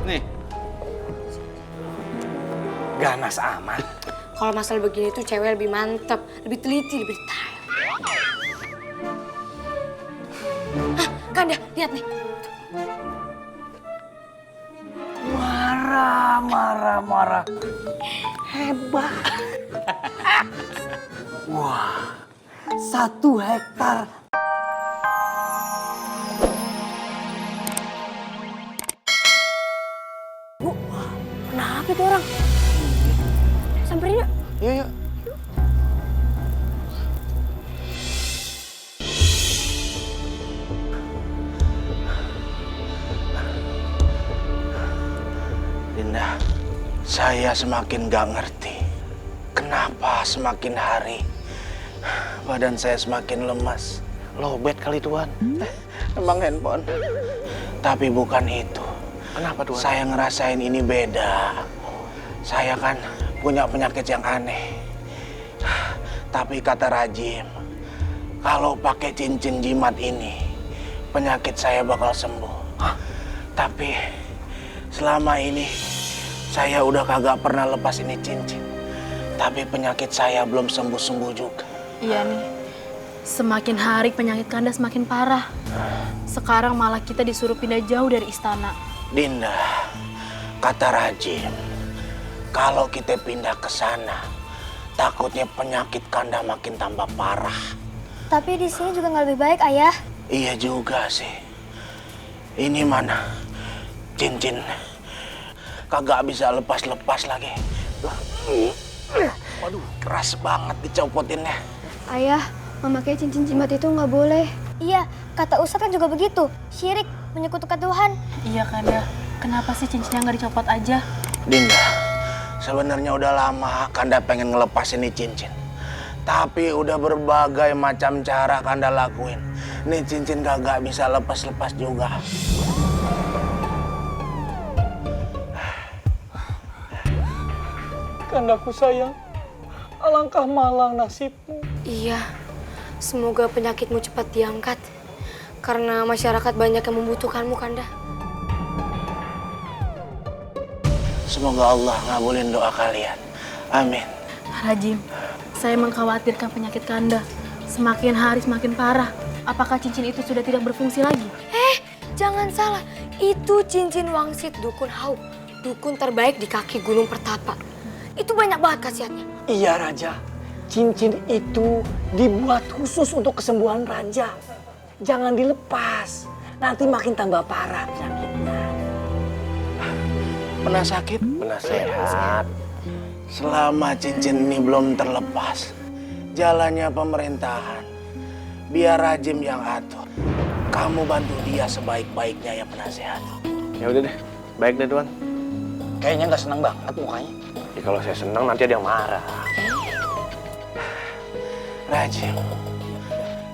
Nih. Ganas amat. Kalau masalah begini tuh cewek lebih mantep, lebih teliti, lebih detail. Hah, Kanda, lihat nih. Marah. Hebat. Wah, 1 hektar. Bu, kenapa tuh orang? Samperin yuk. Yuk. Dinda, saya semakin gak ngerti. Kenapa semakin hari badan saya semakin lemas. Lowbat kali Tuan. Emang handphone. Tapi bukan itu. Kenapa Tuan? Saya ngerasain ini beda. Saya kan punya penyakit yang aneh. Tapi kata Rajim, kalau pakai cincin jimat ini, penyakit saya bakal sembuh. Tapi selama ini saya udah kagak pernah lepas ini cincin. Tapi penyakit saya belum sembuh-sembuh juga. Iya nih, semakin hari penyakit Kanda semakin parah. Sekarang malah kita disuruh pindah jauh dari istana. Dinda, kata Rajim, kalau kita pindah ke sana, takutnya penyakit Kanda makin tambah parah. Tapi di sini juga nggak lebih baik, Ayah. Iya juga sih. Ini mana cincin kagak bisa lepas-lepas lagi. Waduh, keras banget dicopotinnya. Ayah, memakai cincin jimat itu nggak boleh. Iya, kata Ustadz kan juga begitu. Syirik, menyekutukan Tuhan. Iya Kanda, kenapa sih cincinnya nggak dicopot aja? Dinda, sebenarnya udah lama Kanda pengen ngelepas ini cincin. Tapi udah berbagai macam cara Kanda lakuin. Nih cincin kagak bisa lepas-lepas juga. Kandaku sayang, alangkah malang nasibmu. Iya, semoga penyakitmu cepat diangkat. Karena masyarakat banyak yang membutuhkanmu, Kanda. Semoga Allah ngabulin doa kalian. Amin. Rajim, saya mengkhawatirkan penyakit Kanda. Semakin hari semakin parah. Apakah cincin itu sudah tidak berfungsi lagi? Jangan salah, itu cincin wangsit Dukun Hau. Dukun terbaik di kaki Gunung Pertapa. Itu banyak banget khasiatnya. Iya Raja, cincin itu dibuat khusus untuk kesembuhan Raja. Jangan dilepas, nanti makin tambah parah penyakitnya. Pernah sakit? Pernah sehat. Selama cincin ini belum terlepas, jalannya pemerintahan, biar Rajim yang atur. Kamu bantu dia sebaik-baiknya ya penasehat. Ya udah deh, baik deh Tuan. Kayaknya nggak senang banget mukanya. Ya, kalau saya senang nanti ada yang marah. Rajim,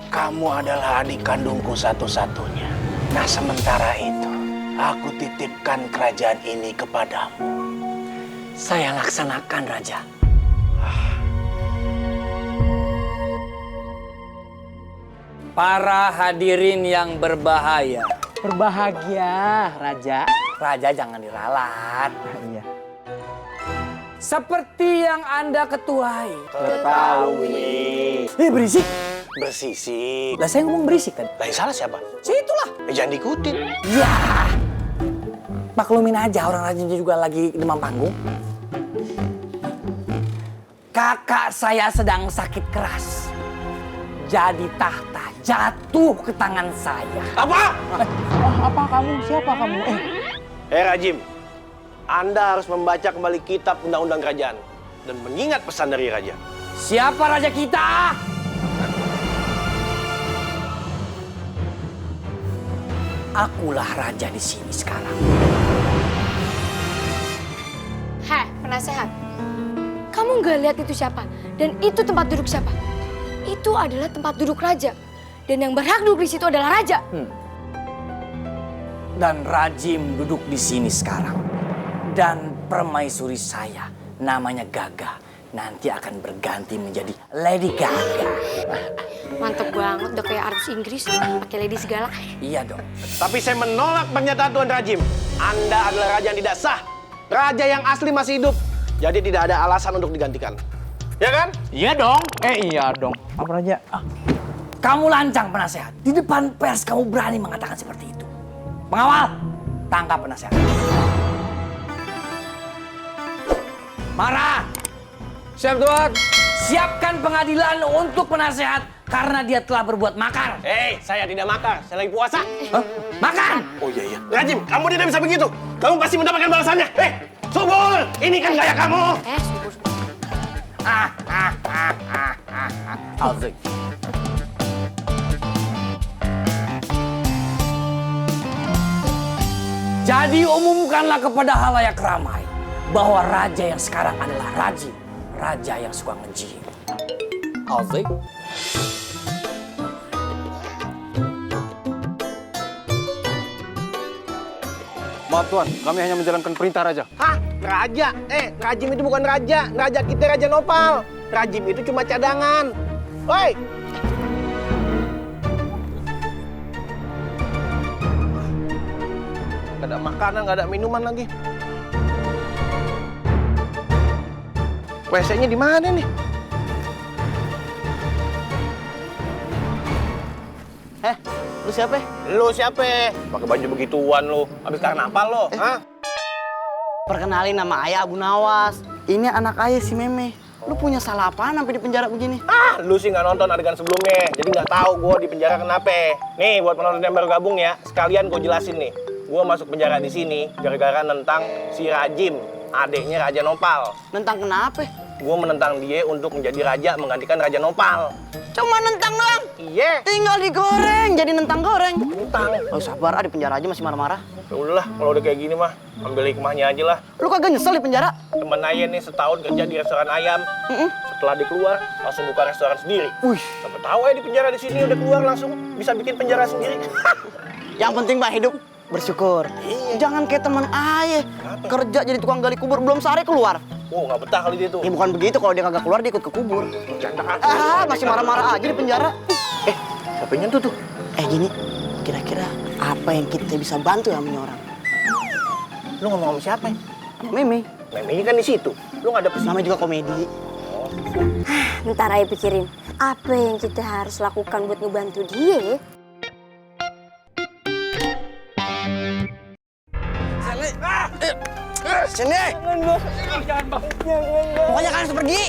kamu adalah adik kandungku satu-satunya. Nah sementara itu, aku titipkan kerajaan ini kepadamu. Saya laksanakan Raja. Para hadirin yang berbahaya. Berbahagia Raja. Raja jangan diralat. Iya. Seperti yang Anda ketuai. Ketahui. Berisik. Bersisik. Lah saya ngomong berisik tadi. Lah yang salah siapa? Situlah. Jangan diikutin. Ya. Maklumin aja orang Raja juga lagi demam panggung. Kakak saya sedang sakit keras. Jadi tahta jatuh ke tangan saya. Apa? Apa kamu? Siapa kamu? Rajim, Anda harus membaca kembali kitab Undang-Undang Kerajaan dan mengingat pesan dari Raja. Siapa raja kita? Akulah raja di sini sekarang. Heh, penasehat. Kamu nggak lihat itu siapa? Dan itu tempat duduk siapa? Itu adalah tempat duduk raja. Dan yang berhak duduk di situ adalah raja. Dan Rajim duduk di sini sekarang. Dan permaisuri saya namanya Gaga. nanti akan berganti menjadi Lady Gaga. Mantep banget, udah kayak artis Inggris, pakai lady segala. Iya dong. Tapi saya menolak pernyataan Tuan Rajim. Anda adalah raja yang tidak sah. Raja yang asli masih hidup. Jadi tidak ada alasan untuk digantikan. Ya kan? Iya dong. Iya dong. Apa raja? Kamu lancang penasehat. Di depan pers kamu berani mengatakan seperti itu. Pengawal, tangkap penasehat. Marah. Siap, Tuan. Siapkan pengadilan untuk penasehat karena dia telah berbuat makar. Saya tidak makar. Saya lagi puasa. Hah? Makan! Oh iya. Rajim, kamu tidak bisa begitu. Kamu pasti mendapatkan balasannya. Subur! Ini kan gaya kamu. Subur. Alzik. Jadi umumkanlah kepada halayak ramai bahwa raja yang sekarang adalah Rajim, raja yang suka nge-gym. Alzik. Maaf, Tuan. Kami hanya menjalankan perintah Raja. Hah? Raja? Rajim itu bukan raja. Raja kita Raja Nopal. Rajim itu cuma cadangan. Woi! Gak ada makanan, gak ada minuman lagi. WC-nya di mana nih? Lu siapa? Lu siapa? Pakai baju begituan lu. Habis karnaval lu, hah? Perkenalin, nama ayah Abu Nawas. Ini anak ayah si Meme. Lu punya salah apaan sampai di penjara begini? Lu sih nggak nonton adegan sebelumnya, jadi nggak tahu gue di penjara kenapa. Nih buat penonton yang baru gabung ya, sekalian gue jelasin nih. Gue masuk penjara di sini gara-gara nentang si Rajim, adiknya Raja Nopal. Nentang kenapa? Gue menentang dia untuk menjadi raja menggantikan Raja Nopal. Cuma nentang doang. Iya. Tinggal digoreng, jadi nentang goreng. Nentang. Oh sabar, di penjara aja masih marah-marah. Ya udahlah, kalau udah kayak gini mah, ambil hikmahnya aja lah. Lu kagak nyesel di penjara? Temen Ayah nih setahun kerja di restoran ayam. Setelah dia keluar, langsung buka restoran sendiri. Wih. Siapa tahu di penjara di sini udah keluar langsung bisa bikin penjara sendiri. Yang penting mah hidup bersyukur. Jangan kayak teman ayah. Kerja jadi tukang gali kubur, belum sehari keluar. Oh, nggak betah kali dia tuh. Ya bukan begitu, kalau dia kagak keluar dia ikut ke kubur. Masih marah-marah aja di penjara. Siapa yang nyentuh tuh? Gini, kira-kira apa yang kita bisa bantu sama ini orang? Lu ngomong sama siapa? Meme, Memenya kan di situ. Lu nggak ada pesan. namanya juga komedi. Ntar aja pikirin, apa yang kita harus lakukan buat ngebantu dia ya? Sini! Jangan, Bang. Pokoknya kalian harus pergi.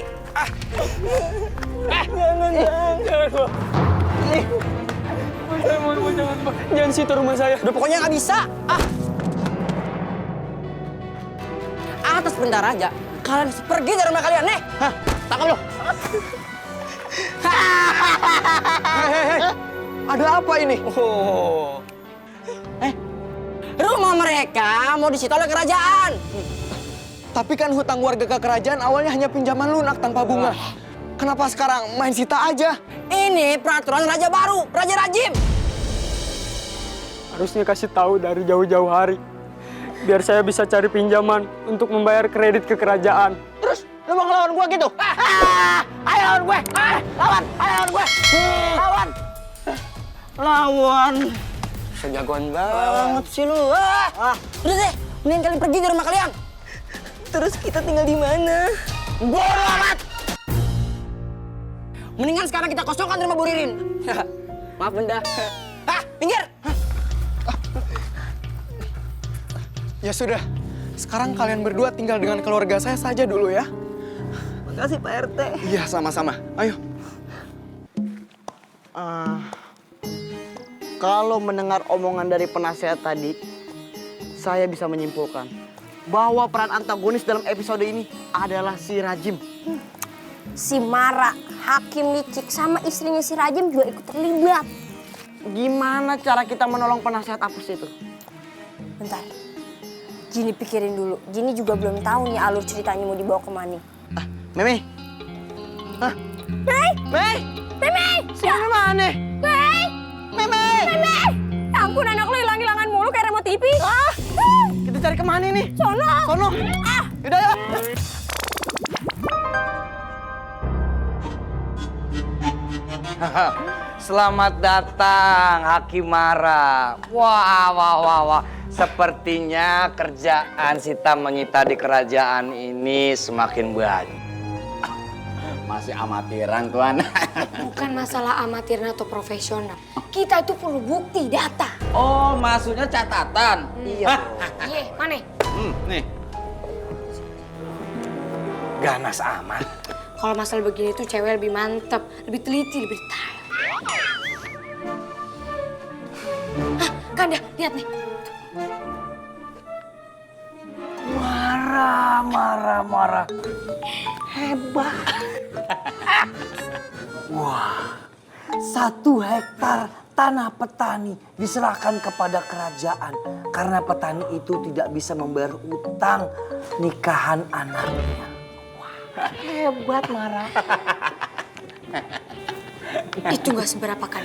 Jangan situ rumah saya. Udah pokoknya nggak bisa. Atas perintah raja, kalian harus pergi dari rumah kalian, nih. Tangkap lo. Ada apa ini? Rumah mereka mau disita oleh kerajaan. Tapi kan hutang warga ke kerajaan awalnya hanya pinjaman lunak tanpa bunga. Kenapa sekarang main sita aja? Ini peraturan raja baru, Raja Rajim. Harusnya kasih tahu dari jauh-jauh hari. Biar saya bisa cari pinjaman untuk membayar kredit ke kerajaan. Terus lu mau ngelawan gua gitu? Ayo lawan gue. Lawan, ayo lawan gue. Lawan. Lawan. Sejagoan Banget sih lu. Udah deh, mending kalian pergi dari rumah kalian. Terus kita tinggal di mana? Bodoh amat. Mendingan sekarang kita kosongkan rumah Bu Ririn. Maaf, Bunda. Pinggir. Ya sudah, sekarang kalian berdua tinggal dengan keluarga saya saja dulu ya. Makasih Pak RT. Iya, sama-sama. Ayo. Kalau mendengar omongan dari penasehat tadi, saya bisa menyimpulkan bahwa peran antagonis dalam episode ini adalah si Rajim. Si Mara, Hakim Licik, sama istrinya si Rajim juga ikut terlibat. Gimana cara kita menolong penasehat apes itu? Bentar, Jini pikirin dulu. Jini juga belum tahu nih alur ceritanya mau dibawa kemana. Meme. Mei. Meme. Sini mana? Meme. Ya ampun, anak lu hilang-hilangan mulu kayak remote TV. Kita cari kemana nih? Sono. Yaudah ya. Selamat datang Hakim Mara. Wah. Sepertinya kerjaan Sita menyita di kerajaan ini semakin banyak. Masih amatiran, Tuan. Bukan masalah amatir atau profesional. Kita itu perlu bukti, data. Oh, maksudnya catatan. Iya. Iya, mana? Nih. Ganas amat. Kalau masalah begini tuh cewek lebih mantep, lebih teliti, lebih detail. Hah, Kanda, lihat nih. Marah. Hebat. Wah, 1 hektar tanah petani diserahkan kepada kerajaan karena petani itu tidak bisa membayar utang nikahan anaknya. Wah, hebat Mara. Itu nggak seberapa kan?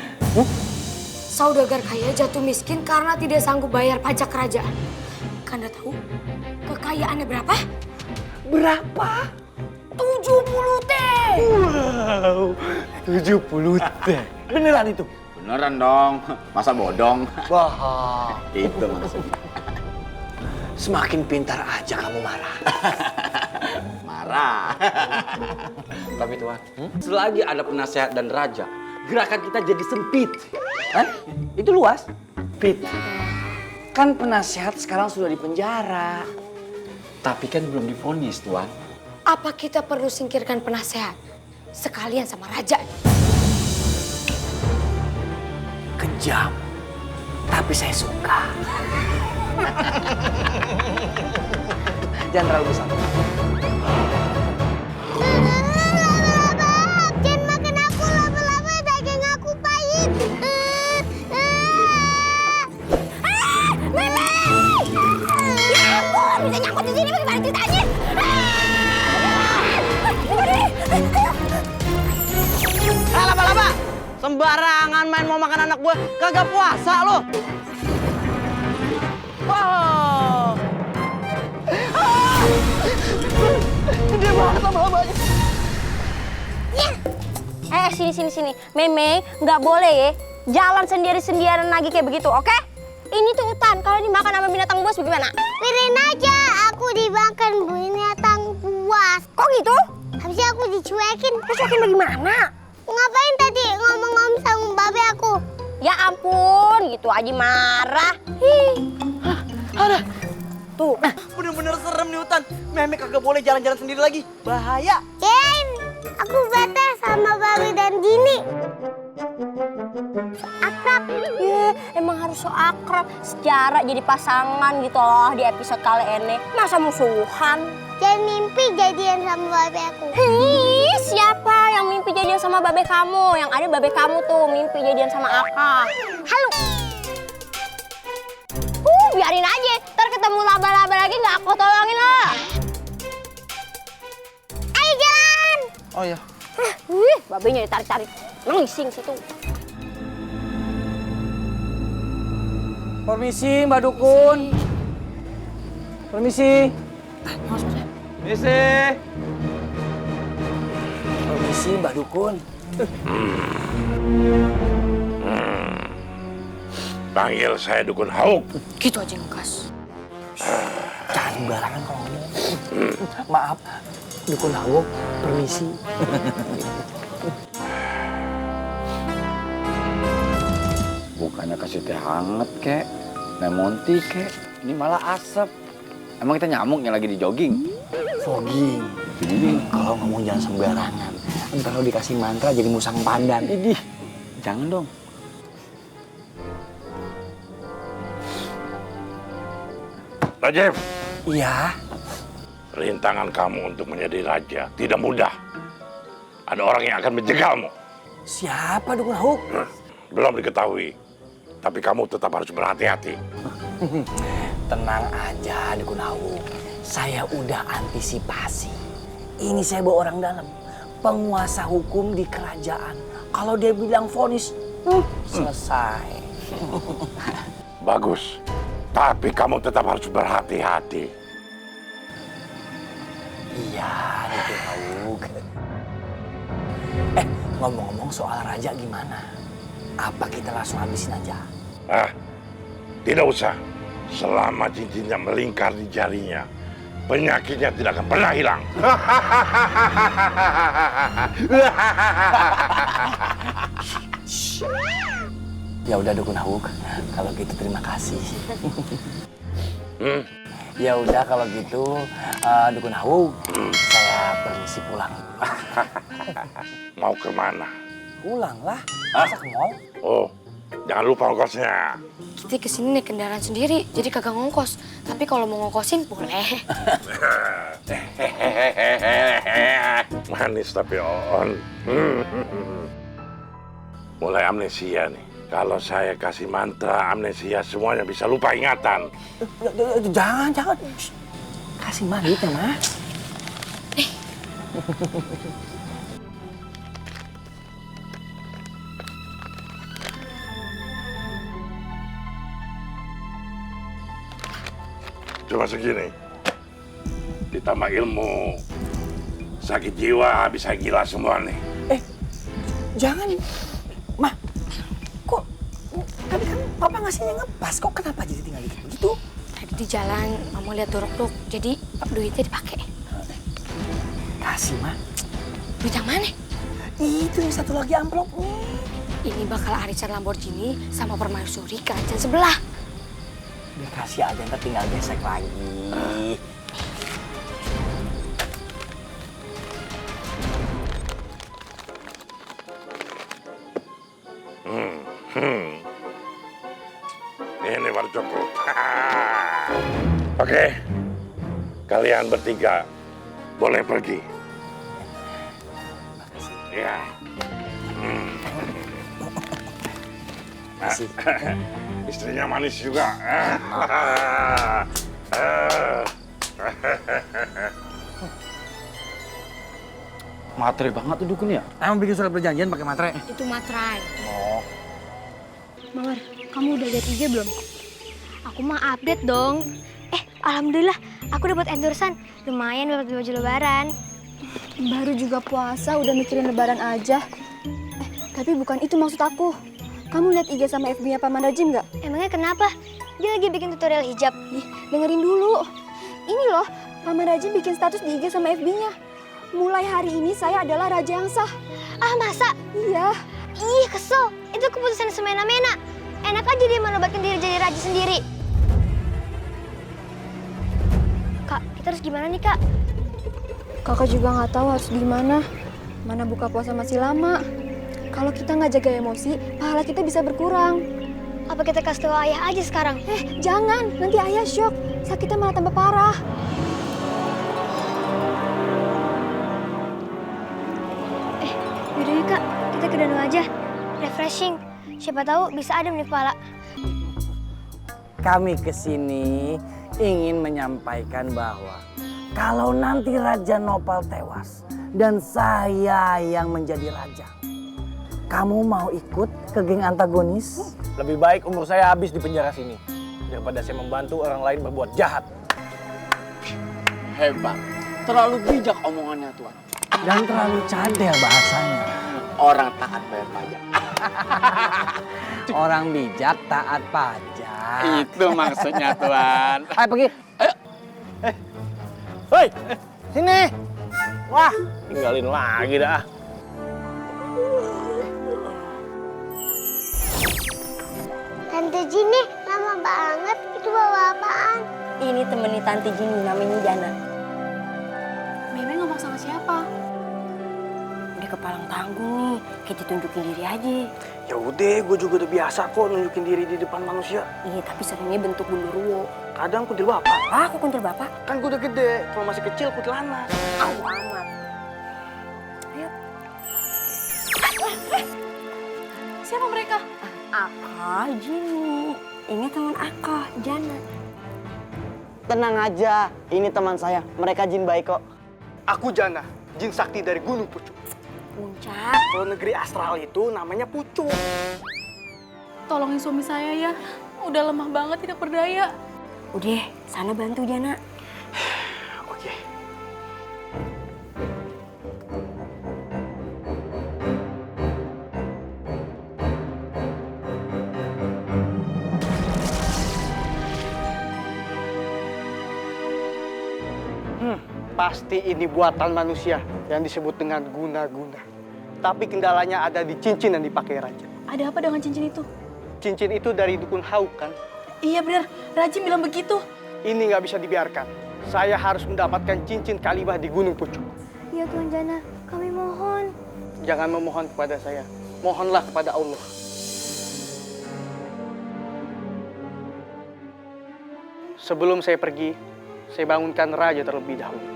Saudagar kaya jatuh miskin karena tidak sanggup bayar pajak kerajaan. Kanda tahu kekayaannya berapa? Berapa? 70 T. Wow, 70 T. Beneran itu? Beneran dong, masa bodong? Wah, Itu maksudnya. semakin pintar aja kamu Mara. Marah. Tapi Tuan, selagi ada penasehat dan raja, gerakan kita jadi sempit. Hah? Itu luas? Pit. Kan penasehat sekarang sudah di penjara. Tapi kan belum divonis, Tuan. Apa kita perlu singkirkan penasehat? Sekalian sama raja. Kejam. Tapi saya suka. Jangan terlalu besar. Jangan makan aku, lama-lama daging aku pahit. Meme! Ya ampun, bisa nyangkut di sini bagaimana ceritanya? Laba-laba! Sembarangan main mau makan anak gue. Kagak puasa lo. Wow. Gede banget laba-labanya. Sini. Meme, nggak boleh ya. Jalan sendiri-sendirian lagi kayak begitu, oke? Ini tuh hutan, kalau dimakan sama binatang buas bagaimana? Biarin aja, aku dimakan binatang buas. Kok gitu? Habisnya aku dicuekin. Dicuekin bagaimana? Ngapain tadi ngomong-ngomong sama babe aku? Ya ampun, gitu aja marah. Ada. Tuh, bener-bener serem nih hutan. Meme kagak boleh jalan-jalan sendiri lagi. Bahaya. Ken, aku bete sama babe dan Gini. Akrab. Emang harus so akrab. Sejarah jadi pasangan gitu loh di episode kali ini. Masa musuhan? Jangan mimpi jadian sama babe aku. Siapa yang mimpi jadian sama babe kamu? Yang ada babe kamu tuh mimpi jadian sama Aka. Halo. Biarin aja. Ntar ketemu laba-laba lagi nggak aku tolongin lah. Ayo jalan. Oh ya. Babenya ditarik-tarik. Ngising situ. Permisi Mbak Dukun. Permisi. Permisi Mbak Dukun. Panggil saya Dukun Hauk. Gitu aja ngegas. Jangan sembarangan kalau ngomong. Maaf, Dukun Hauk. Permisi. Bukannya kasih teh hangat, kek. Lemon tea, kek. Ini malah asap. Emang kita nyamuknya lagi di jogging? Fogging. Kalau ngomong jangan sembarangan. Ntar lo dikasih mantra jadi musang pandan. Idih, jangan dong. Rajif, Iya. rintangan kamu untuk menjadi raja tidak mudah. Ada orang yang akan menjegalmu. Siapa Dukun Hauk? Belum diketahui, tapi kamu tetap harus berhati-hati. Tenang aja Dukun Hauk. Saya udah antisipasi. Ini saya bawa orang dalam. Penguasa hukum di kerajaan. Kalau dia bilang vonis, selesai. Bagus, tapi kamu tetap harus berhati-hati. Iya, Dukun Hauk. Ngomong-ngomong soal raja gimana? Apa kita langsung habisin aja? Tidak usah. Selama cincinnya melingkar di jarinya, penyakitnya tidak akan pernah hilang. Ya udah Dukun Hawuk, kalau gitu terima kasih. Ya udah kalau gitu Dukun Hawuk, saya permisi pulang. Mau kemana? Pulang lah, masa ke mall? Oh, jangan lupa ongkosnya. Kita kesini naik kendaraan sendiri, jadi kagak ngongkos. Tapi kalau mau ngongkosin boleh. Manis tapi On. Mulai amnesia nih. Kalau saya kasih mantra amnesia, semuanya bisa lupa ingatan. Jangan. Shh. Kasih manit ya, Ma. Cuma segini. Ditambah ilmu. Sakit jiwa bisa gila semua nih. Jangan. Ma, kok tadi kan Papa ngasihnya ngepas, kok kenapa jadi tinggal gitu? Tadi di jalan, Mama lihat dorok-dorok, jadi duitnya dipakai. Kasih, Ma. Duit yang mana? Itu yang satu lagi amplopnya. Ini bakal arisan Lamborghini sama permaisuri kerajaan sebelah. Udah kasih aja, ntar tinggal gesek lagi. Ini baru cukup. Oke, kalian bertiga boleh pergi. Ya. Istrinya manis juga. Matre banget tuh Dukun ya? Emang bikin surat perjanjian pakai materai? Itu materai. Oh. Mawar, kamu udah lihat IG belum? Aku mah update dong. Alhamdulillah, aku dapat endorsean. Lumayan dapat baju lebaran. Baru juga puasa udah mikirin lebaran aja. Tapi bukan itu maksud aku. Kamu lihat IG sama FB-nya Paman Rajim nggak? Emangnya kenapa? Dia lagi bikin tutorial hijab. Dengerin dulu. Ini loh, Paman Rajim bikin status di IG sama FB-nya. Mulai hari ini saya adalah raja yang sah. Ah, masa? Iya. Ih, kesel. Itu keputusan semena-mena. Enak aja dia menobatkan diri jadi raja sendiri. Kak, kita harus gimana nih, Kak? Kakak juga nggak tahu harus gimana. Mana buka puasa masih lama. Kalau kita nggak jaga emosi, pahala kita bisa berkurang. Apa kita kasih tahu ayah aja sekarang? Jangan. Nanti ayah shock. Sakitnya malah tambah parah. Yaudah ya, Kak. Kita ke danau aja. Refreshing. Siapa tahu bisa adem di kepala. Kami kesini ingin menyampaikan bahwa kalau nanti Raja Nopal tewas dan saya yang menjadi raja, kamu mau ikut ke geng antagonis? Lebih baik umur saya habis di penjara sini daripada saya membantu orang lain berbuat jahat. Hebat. Terlalu bijak omongannya Tuan. Dan terlalu cadel bahasanya. Orang taat bayar pajak. Orang bijak taat pajak. Itu maksudnya Tuan. Ayo pergi. Ayo. Hei, sini. Wah, tinggalin lagi dah. Tante Jini, lama banget. Itu bawa apaan? Ini temennya Tante Jini, namanya Jana. Meme ngomong sama siapa? Udah kepalang tanggung nih, kita tunjukin diri aja. Ya udah, gue juga udah biasa kok nunjukin diri di depan manusia. Iya, tapi seringnya bentuk gundurwo. Kadang kuntil bapak. Aku kuntil bapak. Kan gue udah gede, kalau masih kecil kuntilanak. Aman. Ayo. Siapa mereka? Akah Jini. Ini teman Akah, Jana. Tenang aja, ini teman saya. Mereka jin baik kok. Aku Jana, jin sakti dari Gunung Pucuk. Puncak. Kalau negeri astral itu namanya Pucuk. Tolongin suami saya ya. Udah lemah banget, tidak berdaya. Udah, sana bantu Jana. Oke. Pasti ini buatan manusia yang disebut dengan guna-guna. Tapi kendalanya ada di cincin yang dipakai raja. Ada apa dengan cincin itu? Cincin itu dari dukun Hauk kan? Iya benar, Rajim bilang begitu. Ini nggak bisa dibiarkan. Saya harus mendapatkan cincin Kalimah di Gunung Pucuk. Ya Tuan Jana, kami mohon. Jangan memohon kepada saya. Mohonlah kepada Allah. Sebelum saya pergi, saya bangunkan raja terlebih dahulu.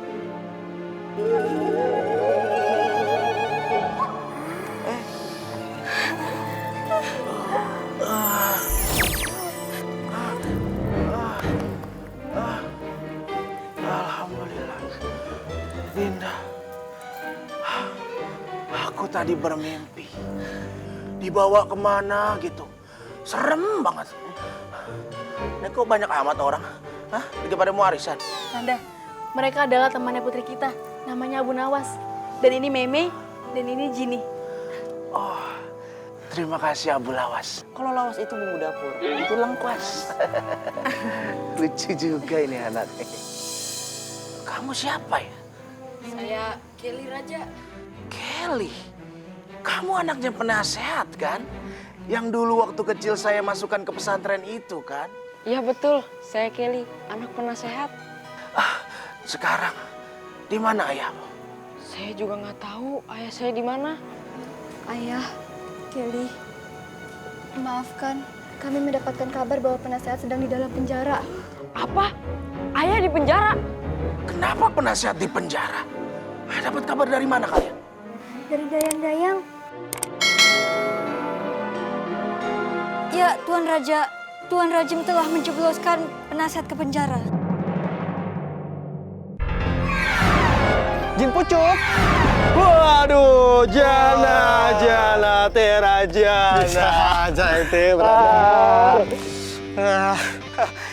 Alhamdulillah. Dinda, aku tadi bermimpi. Dibawa kemana gitu. Serem banget. Ini kok banyak amat orang? Hah? Lagi pada mau warisan? Kanda, mereka adalah temannya putri kita. Namanya Abu Nawas. Dan ini Meme, dan ini Jini. Oh, terima kasih Abu Lawas. Kalau Lawas itu bumbu dapur, itu lengkuas. Lucu juga ini anak. Kamu siapa ya? Saya Kelly Raja. Kelly? Kamu anaknya penasehat kan? Yang dulu waktu kecil saya masukkan ke pesantren itu kan? Iya betul, saya Kelly, anak penasehat. Sekarang di mana ayahmu? Saya juga nggak tahu ayah saya di mana. Ayah, Kelly, maafkan. Kami mendapatkan kabar bahwa penasehat sedang di dalam penjara. Apa? Ayah di penjara? Kenapa penasehat di penjara? Dapat kabar dari mana kalian? Dari dayang-dayang. Ya, Tuan Raja. Tuan Rajim telah menjebloskan penasihat ke penjara. Jin Pucuk. Waduh, Jana Terajana. Bisa aja ente, brother.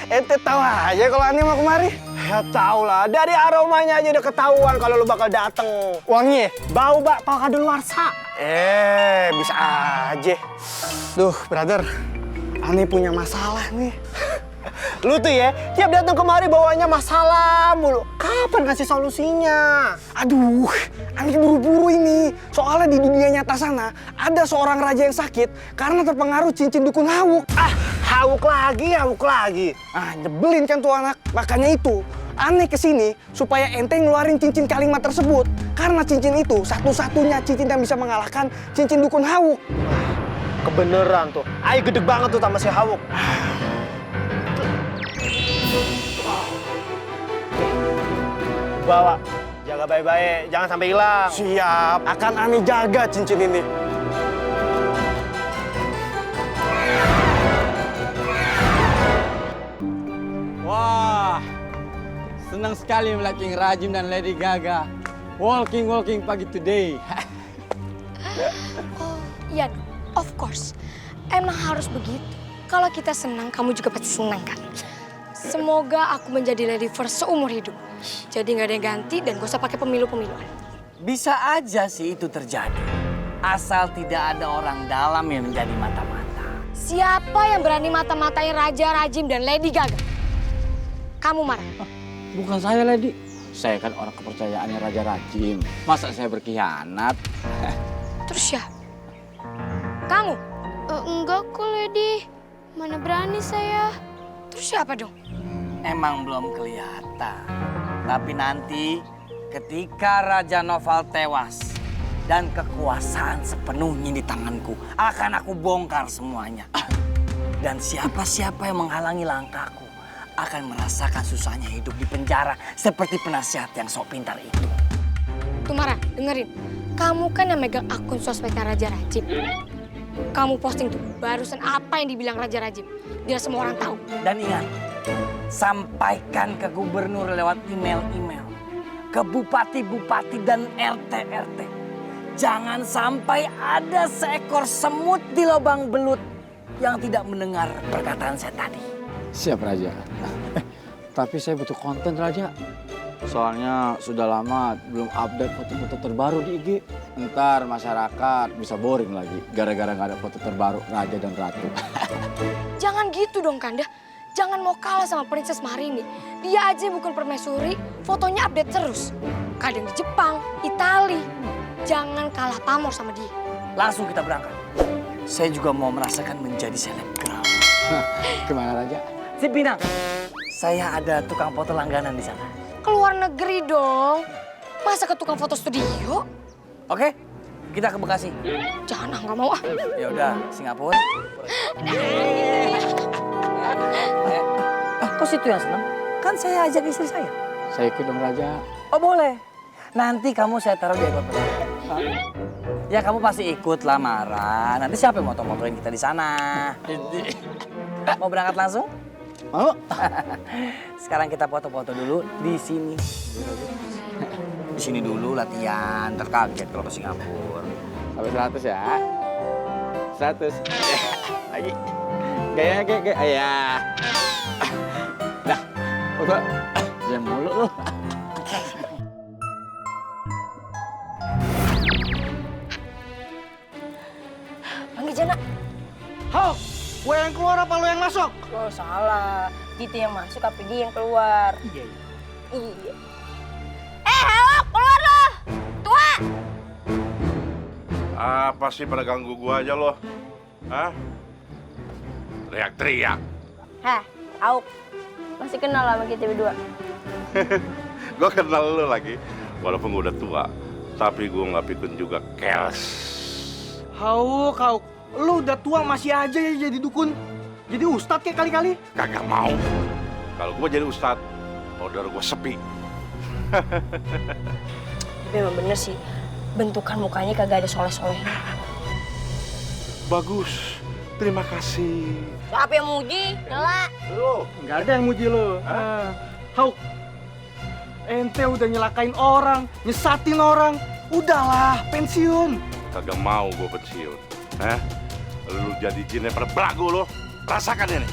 Ente tahu aja kalau Ani mau kemari? Ya tahu lah, dari aromanya aja udah ketahuan kalau lu bakal dateng. Wangi, bau bakpao kadaluarsa. Bisa aja. Duh, brother, Ani punya masalah nih. Lu tuh ya, tiap datang kemari bawanya masalah mulu. Kapan ngasih solusinya? Aduh, Ani buru-buru ini. Soalnya di dunia nyata sana, ada seorang raja yang sakit karena terpengaruh cincin dukun Hauk. Hauk lagi. Nyebelin kan tuh anak. Makanya itu, Ani kesini supaya ente ngeluarin cincin Kalimah tersebut. Karena cincin itu satu-satunya cincin yang bisa mengalahkan cincin dukun Hauk. Kebeneran tuh, ayo gede banget tuh sama si Hauk. Bawa, jaga baik-baik, jangan sampai hilang. Siap, akan Ani jaga cincin ini. Wah, senang sekali melihat King Rajim dan Lady Gaga walking pagi today. Iya, of course. Emang harus begitu. Kalau kita senang, kamu juga pasti senang kan? Semoga aku menjadi lady first seumur hidup. Jadi nggak ada yang ganti dan gak usah pakai pemilu-pemiluan. Bisa aja sih itu terjadi. Asal tidak ada orang dalam yang menjadi mata-mata. Siapa yang berani mata-matain Raja Rajim dan Lady Gaga? Kamu marah? Bukan saya, Lady. Saya kan orang kepercayaannya Raja Rajim. Masa saya berkhianat? Terus ya? Kamu? Enggak kok, Lady. Mana berani saya. Terus siapa dong? Emang belum kelihatan. Tapi nanti ketika Raja Noval tewas dan kekuasaan sepenuhnya di tanganku, akan aku bongkar semuanya. Dan siapa-siapa yang menghalangi langkahku akan merasakan susahnya hidup di penjara seperti penasihat yang sok pintar itu. Tumara, dengerin. Kamu kan yang megang akun sosmednya Raja Rajim. Kamu posting tuh barusan apa yang dibilang Raja Rajim. Biar semua orang tahu. Dan ingat, sampaikan ke gubernur lewat email-email, ke bupati-bupati dan RT-RT. Jangan sampai ada seekor semut di lubang belut yang tidak mendengar perkataan saya tadi. Siap, Raja. Tapi saya butuh konten, Raja. Soalnya sudah lama belum update foto-foto terbaru di IG. Ntar masyarakat bisa boring lagi gara-gara nggak ada foto terbaru Raja dan Ratu. Jangan gitu dong, Kanda. Jangan mau kalah sama Princess Marini. Dia aja bukan permaisuri, fotonya update terus. Kadang di Jepang, Itali. Jangan kalah pamor sama dia. Langsung kita berangkat. Saya juga mau merasakan menjadi selebgram. Kemana Raja? Si Pinang. Saya ada tukang foto langganan di sana. Keluar negeri dong. Masa ke tukang foto studio? Oke, kita ke Bekasi. Jangan, nggak mau ah. Ya udah, Singapura. Kok situ yang senang? Kan saya ajak istri saya. Saya ikut dong Raja. Oh boleh. Nanti kamu saya taruh di ekor pesawat. Ya kamu pasti ikut lamaran. Nanti siapa yang moto-motoin kita di sana? Mau berangkat langsung? Mau. Sekarang kita foto-foto dulu di sini. Di sini dulu latihan. Ntar kaget kalau ke Singapura. Sampai 100 ya. 100. Lagi. Gaya. Ya. Dah. Foto. Jangan mulu lu. Panggil Jana. Hau, gue yang keluar apa lo yang masuk? Oh salah, kita yang masuk tapi dia yang keluar. Iya. Halo, keluar lo! Tua! Apa sih pada ganggu gua aja lo? Hah? Teriak-teriak. Heh, Auk. Masih kenal sama kita berdua. Gua kenal lo lagi. Walaupun gua udah tua, tapi gua nggak pikun juga keles. Hau, kau. Lu udah tua masih aja ya jadi dukun. Jadi ustadz kayak kali-kali. Kagak mau. Kalau gua jadi ustadz, order gua sepi. Tapi emang bener sih, bentukan mukanya kagak ada soleh-solehnya. Bagus. Terima kasih. Siapa yang muji? Nyela. Lu. Nggak ada yang muji lo. Hau. Ente udah nyelakain orang, nyesatin orang. Udahlah, pensiun. Kagak mau gua pensiun. Hah? Lu jadi Jennifer belagu lo. Rasakan ini.